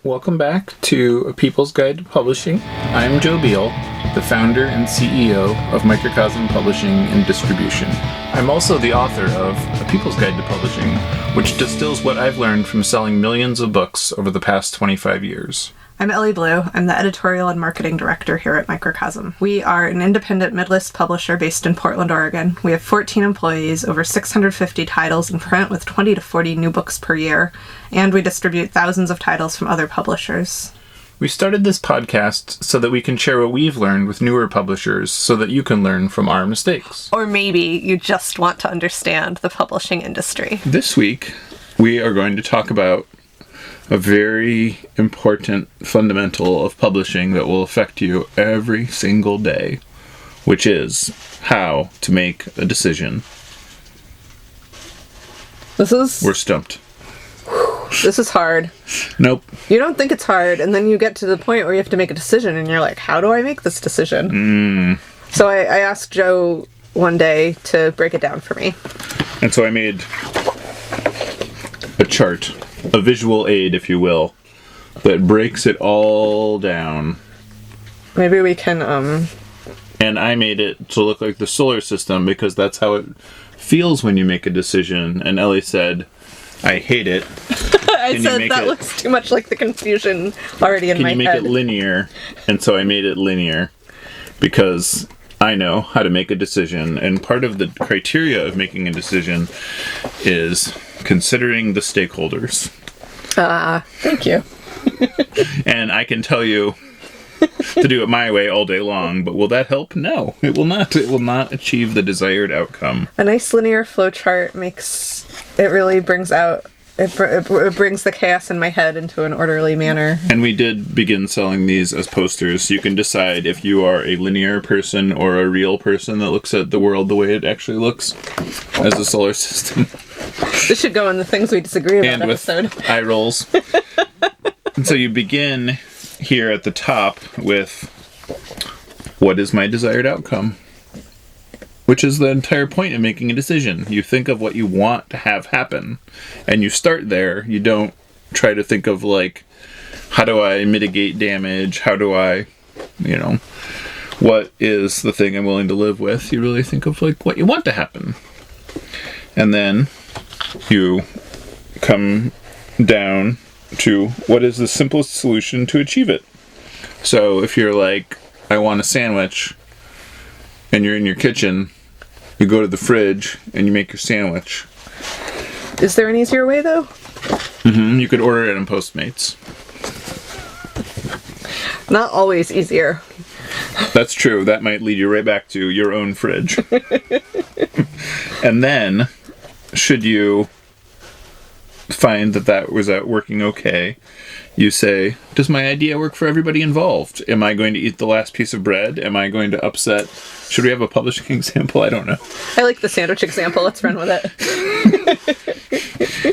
Welcome back to A People's Guide to Publishing. I'm Joe Beal, the founder and CEO of Microcosm Publishing and Distribution. I'm also the author of A People's Guide to Publishing, which distills what I've learned from selling millions of books over the past 25 years. I'm Ellie Blue. I'm the editorial and marketing director here at Microcosm. We are an independent mid-list publisher based in Portland, Oregon. We have 14 employees, over 650 titles in print with 20 to 40 new books per year, and we distribute thousands of titles from other publishers. We started this podcast so that we can share what we've learned with newer publishers so that you can learn from our mistakes. Or maybe you just want to understand the publishing industry. This week, we are going to talk about a very important fundamental of publishing that will affect you every single day, which is how to make a decision. We're stumped. This is hard. Nope. You don't think it's hard, and then you get to the point where you have to make a decision, and you're like, how do I make this decision? So I asked Joe one day to break it down for me. And so I made a chart, a visual aid, if you will, that breaks it all down. Maybe we can, And I made it to look like the solar system because that's how it feels when you make a decision. And Ellie said, I hate it. I said that looks too much like the confusion already in my head. Can you make it linear? And so I made it linear because I know how to make a decision. And part of the criteria of making a decision is considering the stakeholders. Thank you. And I can tell you to do it my way all day long, but will that help? No, it will not. It will not achieve the desired outcome. A nice linear flow chart really brings out, it brings the chaos in my head into an orderly manner. And we did begin selling these as posters. You can decide if you are a linear person or a real person that looks at the world the way it actually looks as a solar system. This should go in the things we disagree about episode. With eye rolls. And so you begin here at the top with, what is my desired outcome? Which is the entire point of making a decision. You think of what you want to have happen, and you start there. You don't try to think of, like, how do I mitigate damage? How do I, what is the thing I'm willing to live with? You really think of, like, what you want to happen. And then you come down to what is the simplest solution to achieve it. So if you're like, I want a sandwich, and you're in your kitchen, you go to the fridge and you make your sandwich. Is there an easier way, though? You could order it on Postmates. Not always easier. That's true. That might lead you right back to your own fridge. And then, should you find that was working okay, you say, does my idea work for everybody involved? Am I going to eat the last piece of bread? Am I going to upset? Should we have a publishing example? I don't know. I like the sandwich example. Let's run with it.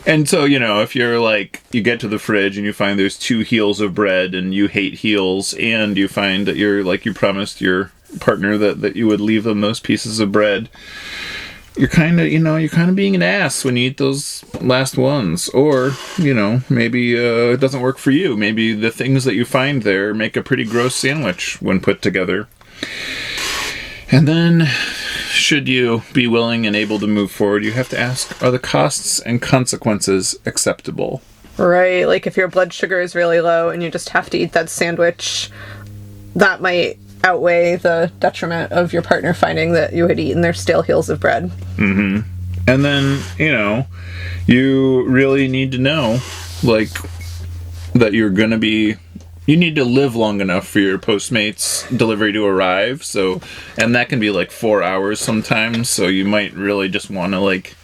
And so, if you're like, you get to the fridge and you find there's 2 heels of bread and you hate heels, and you find that you're like, you promised your partner that you would leave them those pieces of bread, you're kind of being an ass when you eat those last ones. Or, maybe it doesn't work for you. Maybe the things that you find there make a pretty gross sandwich when put together. And then, should you be willing and able to move forward, you have to ask, are the costs and consequences acceptable? Right, like if your blood sugar is really low and you just have to eat that sandwich, that might outweigh the detriment of your partner finding that you had eaten their stale heels of bread. And then, you really need to know, like, that you're going to be, you need to live long enough for your Postmates delivery to arrive. So, and that can be like 4 hours sometimes. So you might really just want to, like,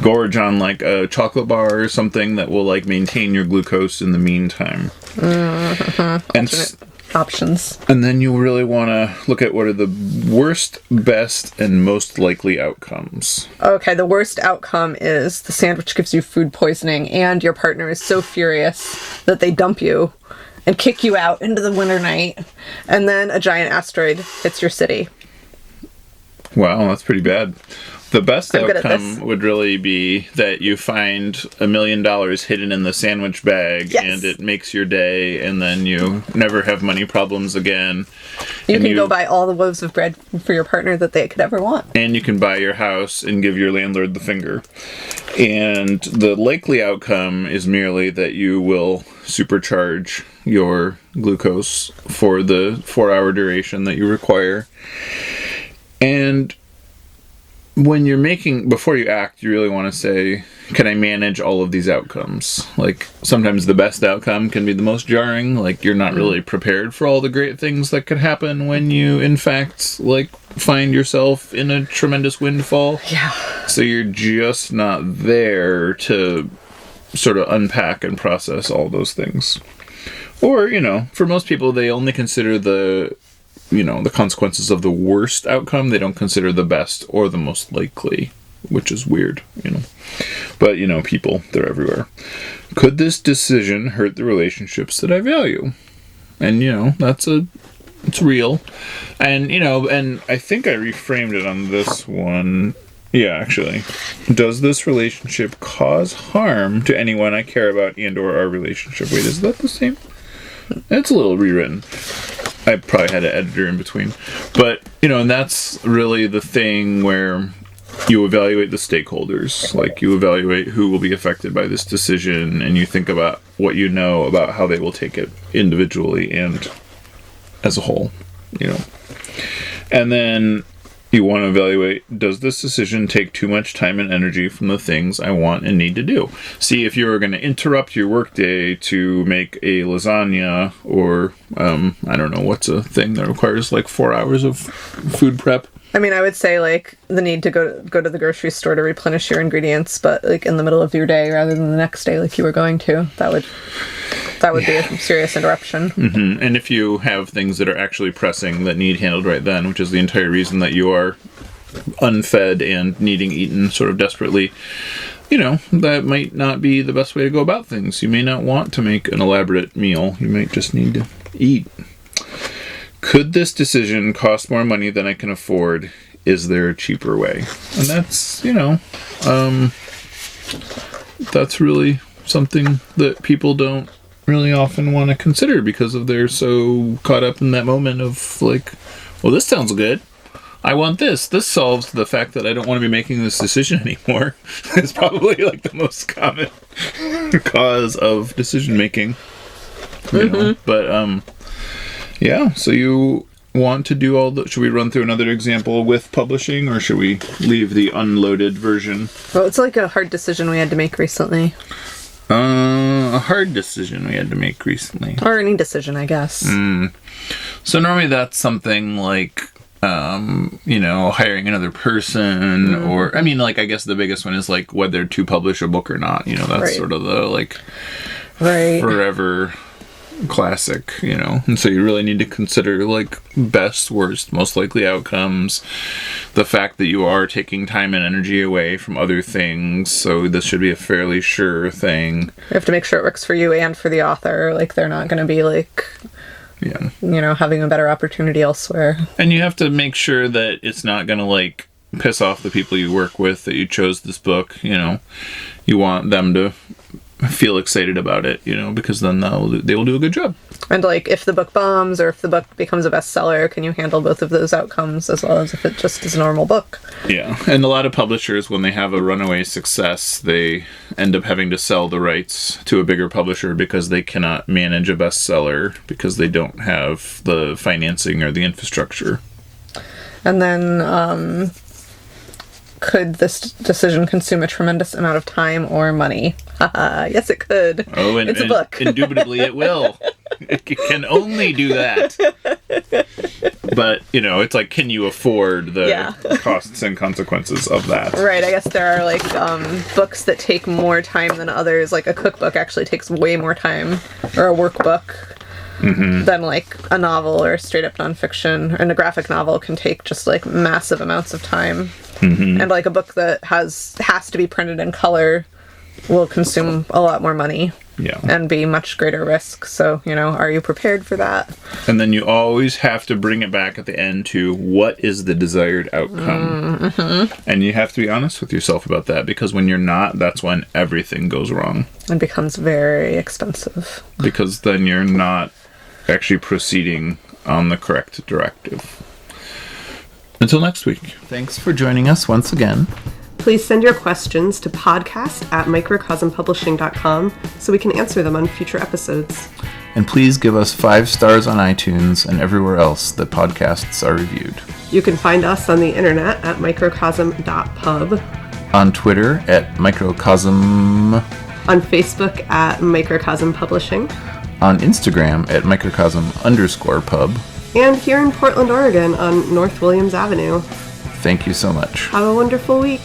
gorge on like a chocolate bar or something that will, like, maintain your glucose in the meantime. And options. And then you really want to look at what are the worst, best, and most likely outcomes. Okay, the worst outcome is the sandwich gives you food poisoning and your partner is so furious that they dump you and kick you out into the winter night, and then a giant asteroid hits your city. Wow, that's pretty bad. The best I'm good at outcome this. would really be that you find $1 million hidden in the sandwich bag, Yes. and it makes your day, and then you never have money problems again. You And can go buy all the loaves of bread for your partner that they could ever want. And you can buy your house and give your landlord the finger. And the likely outcome is merely that you will supercharge your glucose for the 4-hour duration that you require. And when you're before you act, you really want to say, can I manage all of these outcomes? Like, sometimes the best outcome can be the most jarring. Like, you're not really prepared for all the great things that could happen when you, in fact, like, find yourself in a tremendous windfall. Yeah. So you're just not there to sort of unpack and process all those things. Or, for most people, they only consider the consequences of the worst outcome. They don't consider the best or the most likely, which is weird, But, people, they're everywhere. Could this decision hurt the relationships that I value? And, it's real. And, and I think I reframed it on this one. Yeah, actually. Does this relationship cause harm to anyone I care about and or our relationship? Wait, is that the same? It's a little rewritten. I probably had an editor in between. But, and that's really the thing where you evaluate the stakeholders. Like, you evaluate who will be affected by this decision, and you think about what you know about how they will take it individually and as a whole, And then you want to evaluate, does this decision take too much time and energy from the things I want and need to do? See, if you were going to interrupt your workday to make a lasagna or, I don't know, what's a thing that requires like 4 hours of food prep? I mean, I would say, like, the need to go to the grocery store to replenish your ingredients, but, like, in the middle of your day rather than the next day like you were going to. That would be a serious interruption. Mm-hmm. And if you have things that are actually pressing that need handled right then, which is the entire reason that you are unfed and needing eaten sort of desperately, that might not be the best way to go about things. You may not want to make an elaborate meal. You might just need to eat. Could this decision cost more money than I can afford? Is there a cheaper way? And that's, that's really something that people don't really often want to consider because they're so caught up in that moment of like, well, this sounds good. I want this. This solves the fact that I don't want to be making this decision anymore. It's probably like the most common cause of decision making. But, yeah, so you want to do should we run through another example with publishing, or should we leave the unloaded version? Well, it's like a hard decision we had to make recently. A hard decision we had to make recently. Or any decision, I guess. So normally that's something like, hiring another person, or, I guess the biggest one is like whether to publish a book or not. That's right. Sort of the, right. forever classic, and so you really need to consider like best, worst, most likely outcomes, the fact that you are taking time and energy away from other things, so this should be a fairly sure thing. You have to make sure it works for you and for the author. Like, they're not going to be like, having a better opportunity elsewhere. And you have to make sure that it's not going to like piss off the people you work with that you chose this book. You want them to feel excited about it, because then they will do a good job. And like, if the book bombs or if the book becomes a bestseller, can you handle both of those outcomes as well as if it just is a normal book? Yeah, and a lot of publishers, when they have a runaway success, they end up having to sell the rights to a bigger publisher because they cannot manage a bestseller because they don't have the financing or the infrastructure. And then, could this decision consume a tremendous amount of time or money? Yes, it could. Oh, and it's a book. Indubitably it will. It can only do that. But, it's like, can you afford the costs and consequences of that? Right, I guess there are, like, books that take more time than others. Like, a cookbook actually takes way more time, or a workbook, than, like, a novel or straight-up nonfiction. And a graphic novel can take just, like, massive amounts of time. And, like, a book that has to be printed in color will consume a lot more money. Yeah. and be much greater risk. So, are you prepared for that? And then you always have to bring it back at the end to what is the desired outcome. Mm-hmm. And you have to be honest with yourself about that, because when you're not, that's when everything goes wrong. And becomes very expensive. Because then you're not actually proceeding on the correct directive. Until next week. Thanks for joining us once again. Please send your questions to podcast@microcosmpublishing.com so we can answer them on future episodes. And please give us 5 stars on iTunes and everywhere else that podcasts are reviewed. You can find us on the internet at microcosm.pub, On Twitter at Microcosm, on Facebook at Microcosm Publishing, on Instagram at Microcosm_pub. and here in Portland, Oregon on North Williams Avenue. Thank you so much. Have a wonderful week.